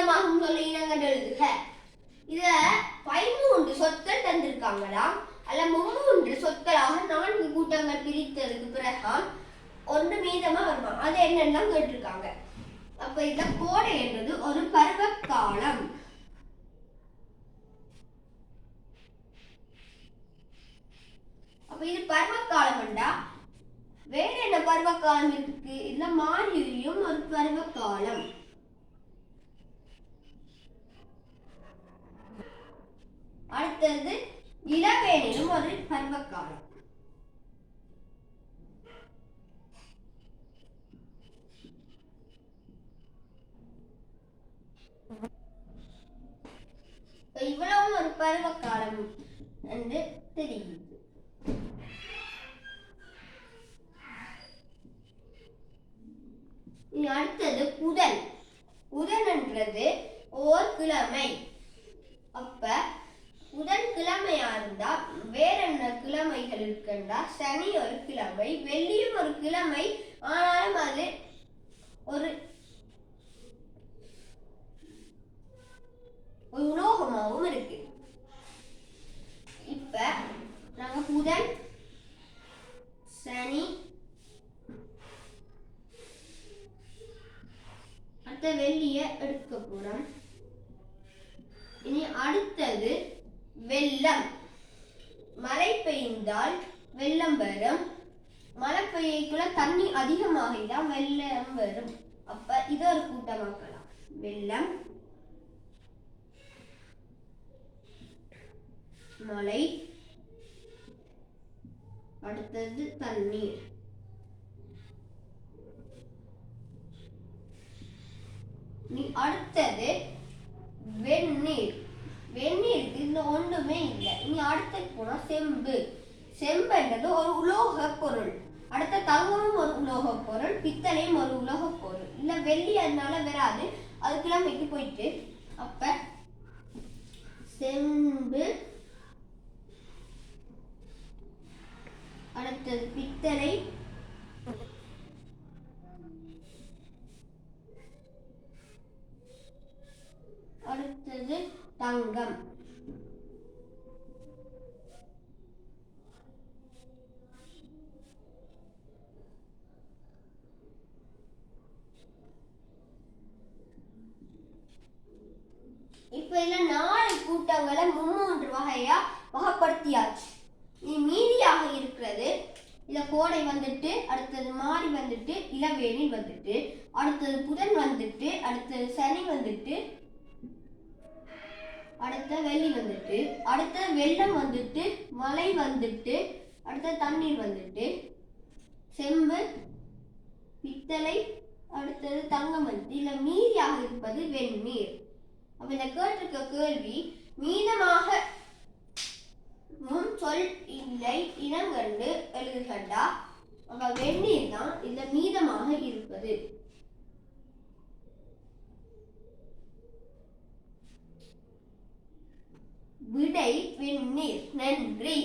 மீதமாகும் சொல்ல இனங்கள் எழுதுக. இத 13 சொற்கள் தந்திருக்காங்களாம். அல்ல 3 சொற்களாக 4 கூட்டங்கள் பிரித்ததுக்கு பிறகு ஒன்று மீதமா வருமா, அது என்னன்னு கேட்டிருக்காங்க. அப்ப இதுல கோடை என்பது ஒரு பருவ காலம். அப்ப இது பருவ காலம் என்றா வேற என்ன பருவ காலம் இருக்கு? இதுல மாரியும் ஒரு பருவ காலம். அடுத்தது இளவேனிலும் ஒரு பருவ காலம். இவ்வளவு ஒரு பருவ காலம் என்று தெரியுது. அடுத்தது புதன். புதன் என்றது ஓர் கிழமை. அப்ப புதன் கிழமையா இருந்தா வேற என்ன கிழமைகள் இருக்குண்டா, சனி ஒரு கிழமை, வெள்ளியும் ஒரு கிழமை. ஆனாலும் அது ஒரு உலோகமாகவும் இருக்கு. இப்ப நாங்க புதன், சனி, அடுத்த வெள்ளிய எடுக்க போறோம். இனி அடுத்தது வெள்ளம். மழை பெய்ந்தால் வெள்ளம் வரும். மழை பெய்யக்குள்ள தண்ணி அதிகமாகிதான் வெள்ளம் வரும். அப்ப இத ஒரு கூட்டமாக்கலாம். வெள்ளம், மழை, அடுத்தது தண்ணீர். அடுத்தது வெந்நீர். வெந்நீருக்கு இந்த ஒன்றுமே இல்லை. இனி அடுத்தது போனா செம்பு. செம்பு என்றது ஒரு உலோக பொருள். அடுத்த தங்கமும் ஒரு உலோக பொருள், பித்தளையும் ஒரு உலோக பொருள். இல்ல வெள்ளி அதனால வராது, அது கிழமைக்கு போயிட்டு. அப்ப செம்பு, அடுத்தது பித்தளை, அடுத்தது தங்கம். இப்ப இதுல 4 கூட்டங்களை 3 வகையா வகைப்படுத்தியாச்சு. மீதியாக இருக்கிறது இதுல கோடை வந்துட்டு, அடுத்தது மாறி வந்துட்டு, இளவேனில் வந்துட்டு, அடுத்தது புதன் வந்துட்டு, அடுத்தது சனி வந்துட்டு, அடுத்த வெள்ளி வந்துட்டு, அடுத்த வெள்ளம் வந்துட்டு, மழை வந்துட்டு, அடுத்த தண்ணீர் வந்துட்டு, செம்பு, பித்தளை, அடுத்தது தங்கம் வந்துட்டு. இதுல மீதியாக இருப்பது வெந்நீர். அப்ப இந்த கேட்டிருக்க கேள்வி மீதமாக சொல் இல்லை இனம் கண்டு எழுதுகண்டா. அப்ப வெந்நீர் தான் இதுல மீதமாக இருப்பது. விடை வெந்நீர். நன்றி.